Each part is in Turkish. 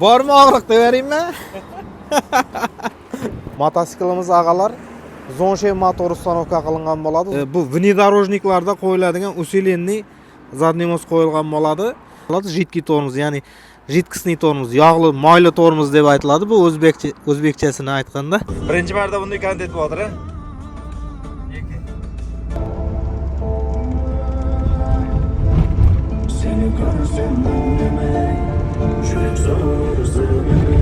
Bormi og'riq devereymi? Mototsiklimiz ağalar Zonshe motor ustanovka qilingan bo'ladi. Bu внедорожникlarda qo'yiladigan усиленный задний мост qo'yilgan bo'ladi. Жидкий tormoz, ya'ni жидкостный tormoz, yog'li, moyli tormoz deb aytiladi. Bu o'zbekchasini aytganda. Birinchi marta bunday kontent bo'ldira. Seni görsem önüme, yürek zor zırhıme.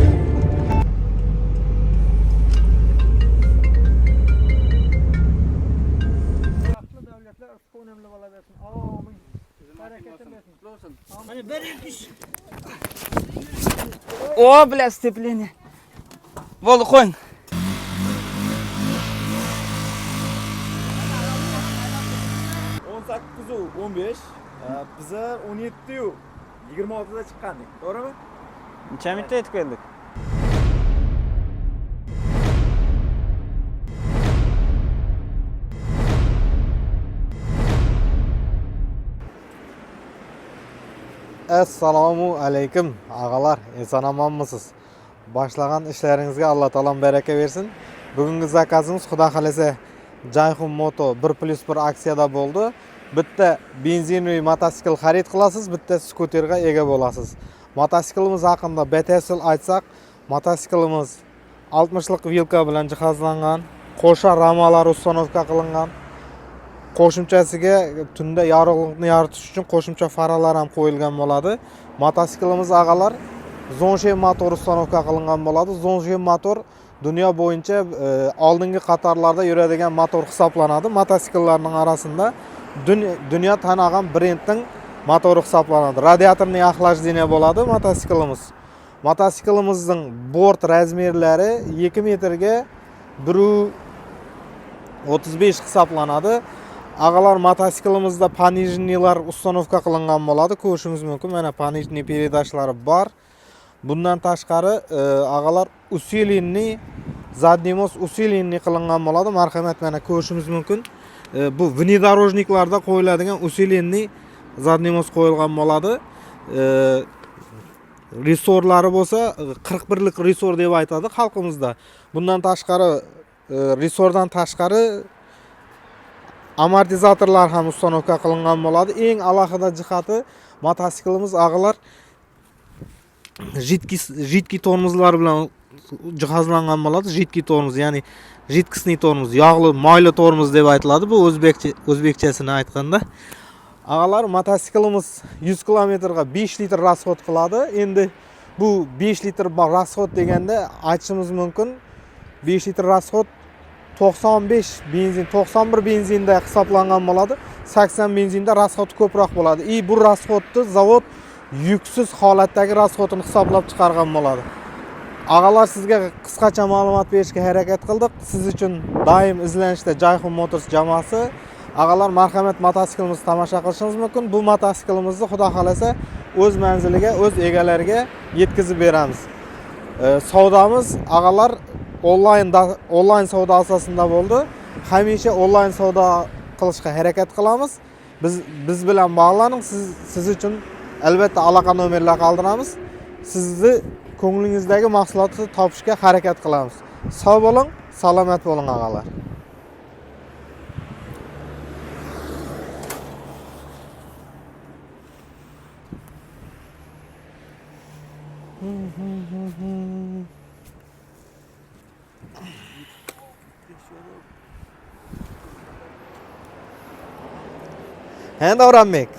Aklı devletler önemli olabilsin. Amin. Hareketin olsun. Hani bir iş. О, бля, сцепление. Вол, конь. Sakkizu 15, bize 17'yu 26'da çıkkandık. Doğru mu? Necha minutda yetib keldik? Assalomu alaykum ağalar, inson omonmisiz? Boshlagan ishlaringizga Alloh taolom baraka bersin. Bugungi zakazimiz xudo xolasa Jayhun Moto 1+1 aksiyada bo'ldi. Bitta benzinli mototsikl xarid qilasiz, bitta skuterga ega bo'lasiz. Mototsiklimiz haqida batafsil aytsak, mototsiklimiz 60lik vilka bilan jihozlangan, qo'sha ramalar ustanovka qilingan. Qo'shimchasiga tunda yorug'likni yoritish uchun qo'shimcha faralar ham qo'yilgan bo'ladi. Mototsiklimiz ağalar Zonshe motor ustanovka qilingan bo'ladi. Zonshe motor dunyo bo'yicha oldingi qatorlarda yuradigan motor hisoblanadi. Mototsikllarning orasida dunyo tanigan brendning motori hisoblanadi. Radiatorni yaxlashdinya bo'ladi mototsiklimiz. Mototsikilimizning bort razmerlari 2 metrga 1.35 hisoblanadi. Ağalar mototsikilimizda пониженныйлар ustanovka qilingan bo'ladi. Ko'rishingiz mumkin. Mana пониженный передачалari bor. Bundan tashqari ağalar усиленный задний мост усиленный qilingan bo'ladi. Marhamat, mana ko'rishingiz mumkin. Bu внедорожникlarda qo'yiladigan усиленный задний мост qo'yilgan bo'ladi. Resorlari bo'lsa 41lik resor deb aytadi xalqimizda. Bundan tashqari resordan tashqari amortizatorlar ham ustanovka qilingan bo'ladi. Eng alohida jihati mototsiklimiz ağalar жидкий tormozlar bilan jihozlangan bo'ladi. Жидкий tormoz, ya'ni жидкостный tormoz, yog'li, moyli tormoz deb aytiladi. Bu o'zbekchasini aytganda. Ağalar mototsiklimiz 100 kilometrga 5 litr расход qiladi. Endi bu 5 litr расход deganda aytishimiz mumkin. 5 litr расход 95 benzin, 91 benzinda hisoblangan bo'ladi. 80 benzinda расход ko'proq bo'ladi. Bu расходni zavod yuksiz holatdagi расходini hisoblab chiqargan bo'ladi. Ağalar, sizga qisqacha ma'lumot berishga harakat qildik. Siz uchun doim izlanishda Jayhun Motors jamoasi. Ağalar, marhamat, mototsiklimizni tomosha qilishingiz mumkin. Bu mototsiklimizni xudo xolasa o'z manziliga, o'z egalariga yetkazib beramiz. Savdomiz ağalar onlayn savdo asosida bo'ldi. Hamisha onlayn savdo qilishga harakat qilamiz. Biz bilan bog'laning. Siz uchun albatta aloqa nomerlar qoldiramiz. Sizni ko'nglingizdagi mahsulotni topishga harakat qilamiz. Sog' bo'ling, salomat bo'ling ağalar. Endi Orhanbek.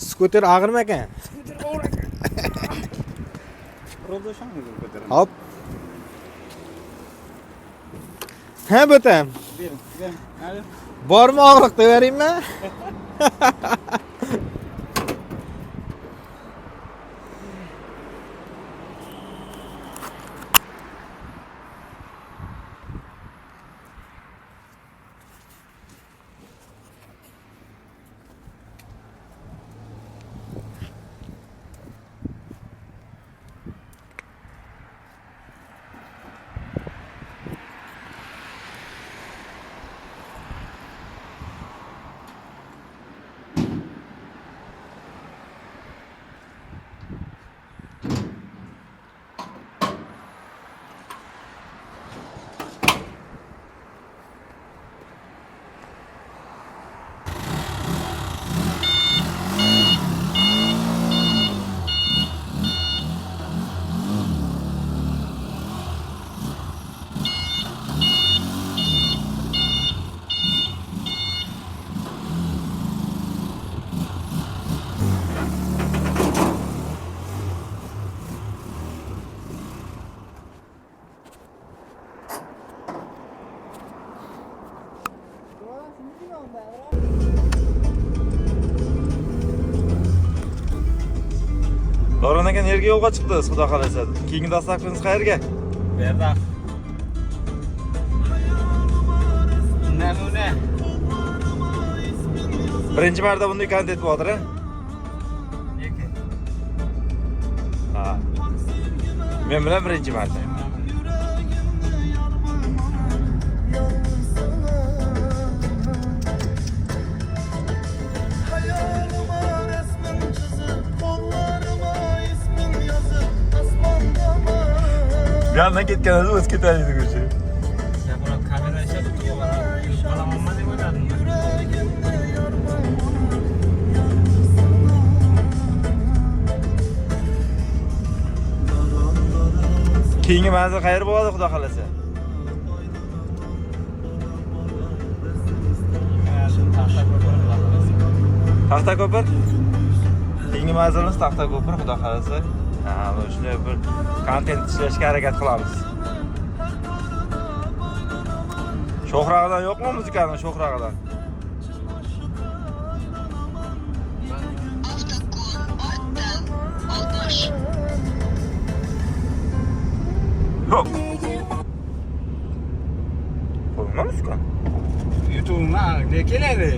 Skuter og'irmi ekan? Hop. Ha, bo'tam. Bormi og'riq devereymi? Davron aka yerga yo'lga chiqdingiz, xudo xolasa. Keyingi dastavkamiz qayerga? Berda. Namuna. Birinchi marta bunday kontent bo'ladir, Lekin ha? Men bilan birinchi marta. Bir yandan ketken adı öz ketaydı görüşü. ya buni kamera ishlatib turib qolamanmi deb o'yladim. Keyingi manzil qayer bo'ladi, xudo xolasa? Taxtako'pir. Keyingi manzilimiz Taxtako'pir, xudo xolasa. Ha, shunday bir kontent ishlashga harakat qilamiz. Sho'xrog'idan yo'qmi muzikani, sho'xrog'idan? Yo'q. Qo'yma muzikani. YouTube'ma ne keladi?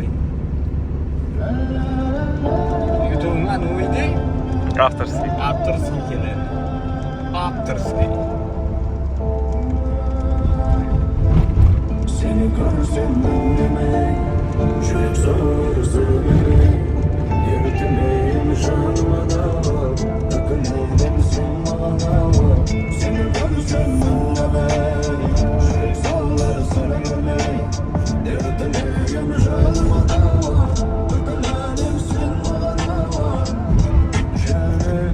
YouTube'ma nima edi? Avtorskiy. Avtorskiy keladi. Avtorskiy. Seni görsem önüme, çocuk sorusu gibi. Yürütmeyin şanmada, bakın eylemsin bana. Seni görsem önüme, çocuk sorusu gibi. Yürütmeyin şanmada, bakın eylemsin bana. Şöyle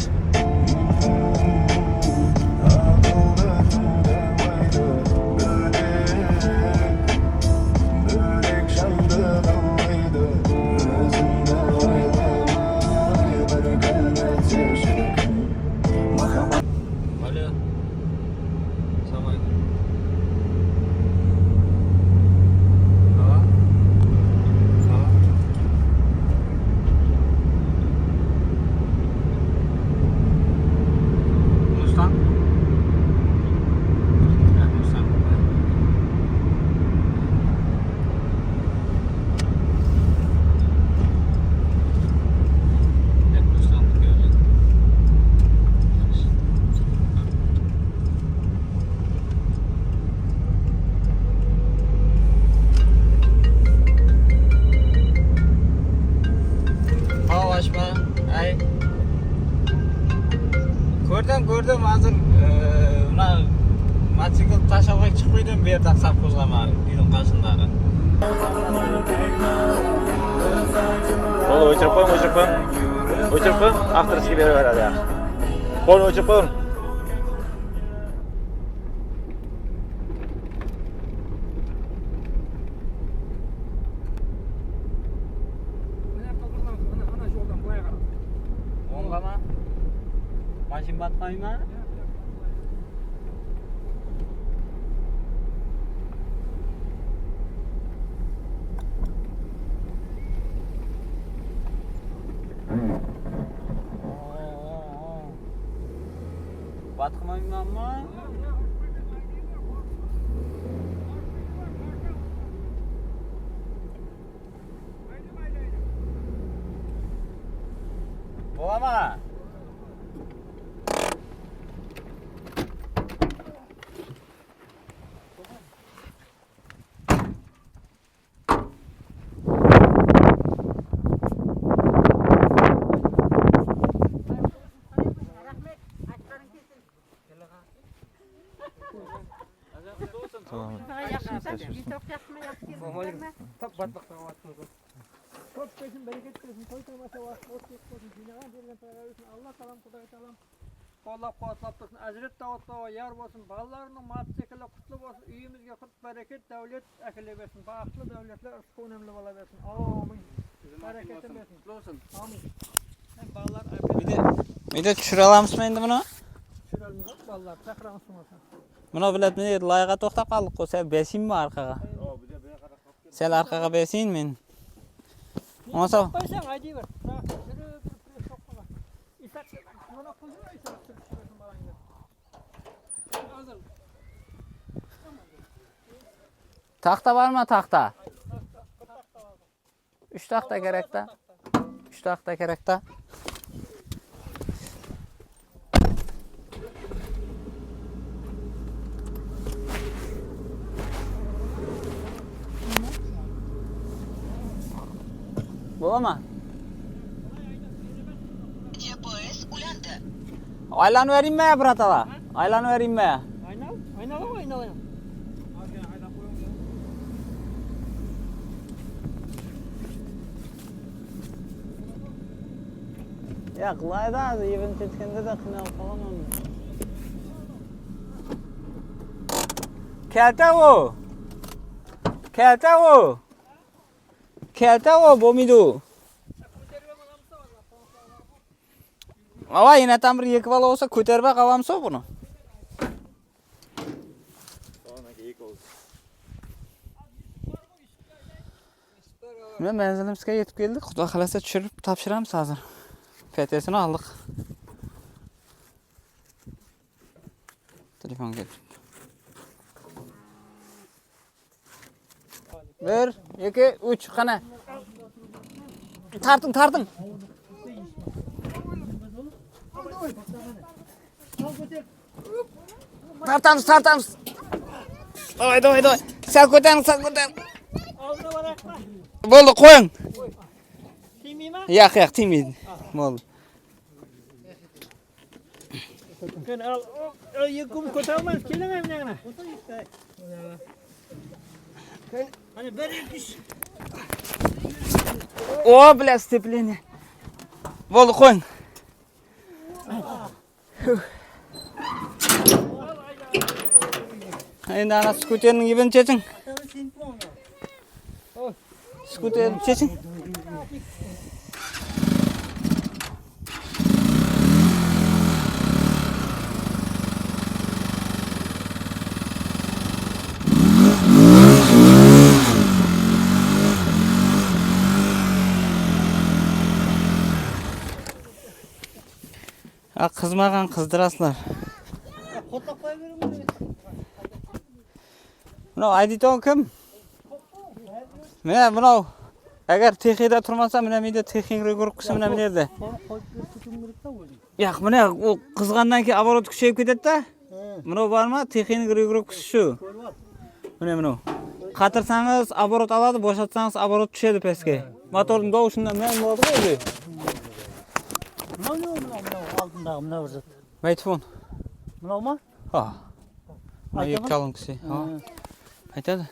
Alo. Assalomu Ha? Ha? Rustam? Ha, Rustam. Evet, Rustam'ı gördüm. Havaşma, ay. Ko'rdim, hozir mana mototsikl tashlab chiqib qo'ydim, bu yerda hisob qo'zg'ama, uyning qarshilari. Qo'lni o'chirib qo'ying, o'chirib qo'ying. O'chirib qo'ying, avtorskiy beraveradi yaxshi. Qo'lni o'chirib qo'ying. O'ng'ama? Mashin batmaymi? Batmaymanmi? Bo'laman. Çok versin, bereket versin, toy toymasa var, ot yetmesin, dünyadan verilen para versin, Allah salam, Kuday salam. Kollap kovatlap dursun, Hazret Davut'la yar olsun, ballarının matsikili kutlu olsun, üyümüzge kut bereket, devlet ekili versin, bağışlı devletler ıskı önemli ola versin. Amin. Bereketin versin. Amin. Hem ballar Bir de tushira olamizmi endi buni? şürelimiz yok, ballar, çakramızsın olsun. Buni bilib loyiga to'xtab qoldik ku, sen besingmi orqaga? Sen orqaga besing men. Olsa Koysan, haydi ver. Bırak, yürü, bir sokma. Bana koyuyor ya sürüyorsun bana yine. Hazır. Taxta bormi taxta? 3 taxta kerak-da. 3 taxta kerak-da. Bo'ladimi? GPS ulandı. Aylanib beringmi, bratova? Aylanib beringmi? Aynalayım. Ya qilayda, evin ketganda da qiynalib qolaman. Kalta o bo'lmaydi. Ava yana tam bir yekib olsa ko'tarib qolamsa buni. Mana manzilimizga yetib keldik. Xudo xolasa tushirib topshiramiz hozir. PTSini oldik. Telefon keldi. 1, 2, 3 qana. Tarting. Tartamiz. Davay. Sal ko'taring. Ağzına varakma. Bo'ldi, qo'ying. Tiymiymi? Yo'q, tegmaydi. Bo'ldi. Sen al. Yekum ko'tarolmaymiz. Keling ham yana. Hani bir ikiş. O, bля, сцепление. Bo'ldi, qo'ying. Endi ana skuterning ibini cheching. Skuterni cheching. Qizmagan qizdirasizlar. Kotlap koyuverim bunu. Mana ayditon kim? Mana bunov. Agar texida turmasa, mana menda texing guruh qilsa mana bu yerda. Yo'q, mana u qizg'andan keyin оборот kuchayib ketadi-da. Mana bormi? Texing guruh qilsa shu. Mana. Qatirsangiz оборот oladi, bo'shatsangiz оборот tushadi pastga. Motorning dovushidan men bo'ldi o'zi. Altında mı var? Maytfon. Bunau mu? Ha. Ayıp kalıntısı. Ha. Aytadı.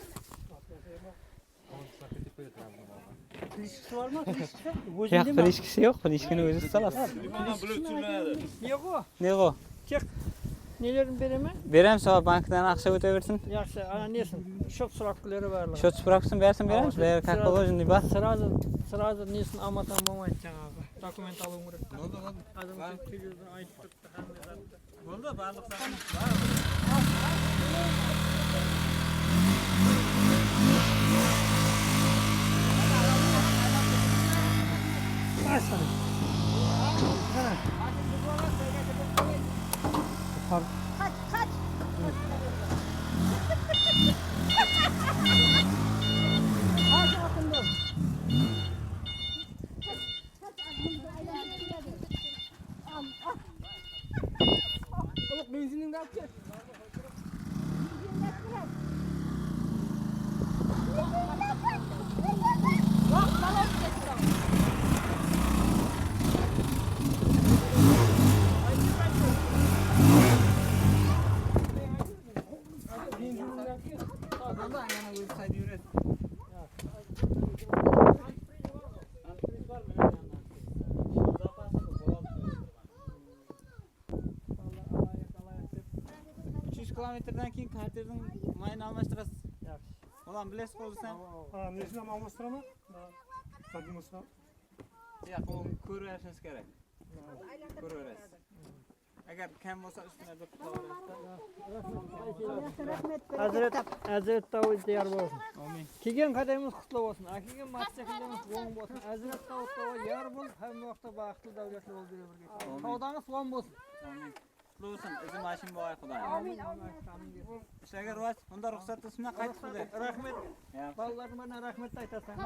Ilişkisi var mı? Yo'q, bilishkisi yo'q, bilishkini o'zi salasiz. Yok o. Ne o? Çek. Nelerin berimi? Berem sağ bankdan akşa öteversin. Yaxşı, ana nesin? Şok sırakları varlar. Şot spraksın versin beremiz. Ver как положено бak. Сразу nesin amatan болмайды жаңағы. Документ алу керек. Болды. Адам келді айтып тұрды қандай затты. Bo'ldi, bарлық Benzinin de at gel. Kilometrdan keyin karterning mayini almashtirasiz. Yaxshi. Ulan bilasiz o'zi sen. Ha, nesini almastıramı? Tadımısına. Yo'q, u ko'rishimiz kerak. Ko'raverasiz. Agar kam bo'lsa ustuna deb qo'yaverasiz. Hazret Davud diyar bo'lsin. Amin. Kelgan qadamimiz qutlug' bo'lsin. Kelgan maqsadimiz bo'ng bo'lsin. Hazret Davud yar bo'l, hamma vaqtda baxtli davlatli bo'lib birga. Savdangiz sog'lom bo'lsin. Amin. Qutlug' bo'lsin. Izim mashim boy Xudoy. Amin. Ishlaga rivoj. Unda ruxsat ismini qaytib Xudoy. Rahmet. Balalarga mana rahmet aytasan.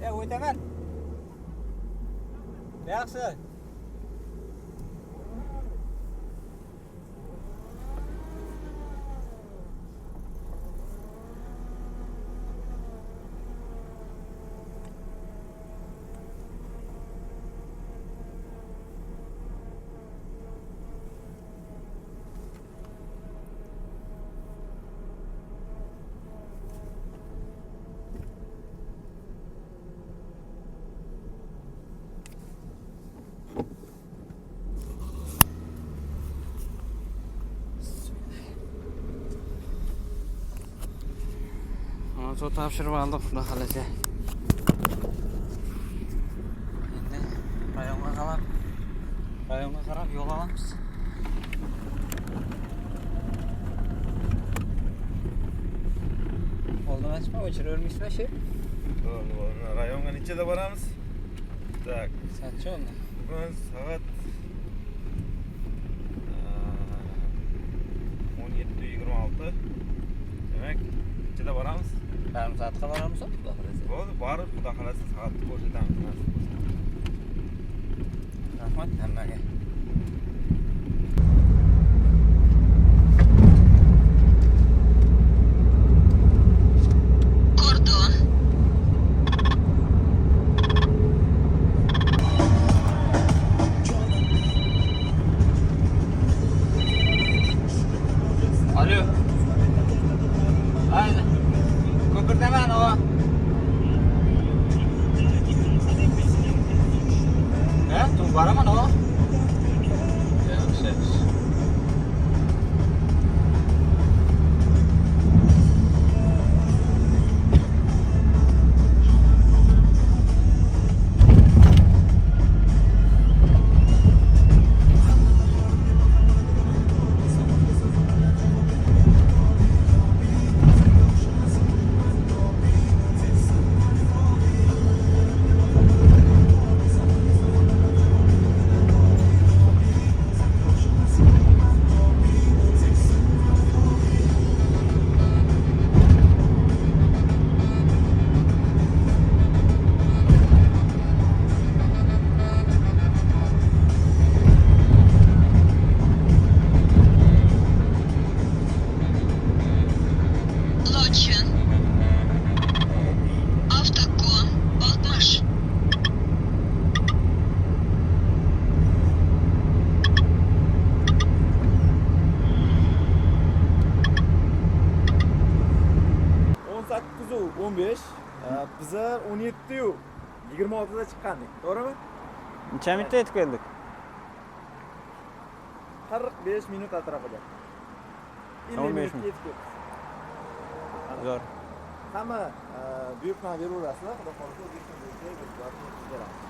Ya o'taman. Yaxshi. Çok topshirib oldik, xudo xolasa. Endi rayonga qarab yo'l olamiz. Oldimasmi, o'chiravermaysizmi shu? Rayonga nechada boramiz? Tak. Soatcha oldi. Bugun soat 17:26. Demak, nechada boramiz? Yarim soatga boramiz, xudo xolasa. Bo'ldi, borib xudo xolasa soatni ko'rsatamiz. Rahmat hammaga. Kordon. Alo. Haydi. Ko'pirdaman o. Tu boraman o. Yaxshi. Loçin. Avtokon 60. U 15, bizlar 17 26da chiqqandik. To'g'rimi? Necha minutda yetib keldik? 45 minut atrofida. 15 minut minut. yetib keldik. Zo'r. Hamma buyurtma beraverasizlar, xudo xolasa o'zbekiston bo'yicha beramiz.